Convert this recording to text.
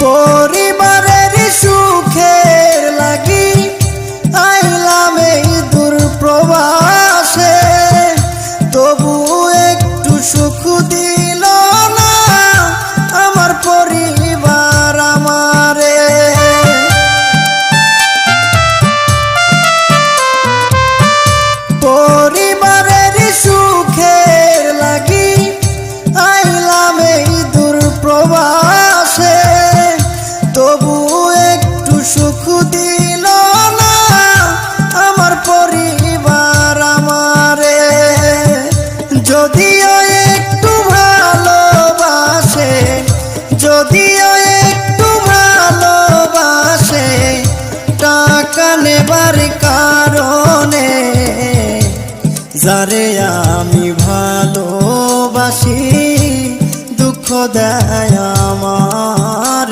পরিবারের সুখের লাগি আইলাম এই দূর প্রবাসে, তবু একটু সুখ দিল না আমার পরিবার আমারে। পরিবারের সুখের লাগি আইলাম এই দূর প্রবাসে, তবু একটু সুখ দিল না আমার পরিবার আমারে। যদিও একটু ভালোবাসে, যদিও একটু ভালোবাসে, টাকা নেবার কারণে যারে আমি ভালোবাসি দুঃখ দেয়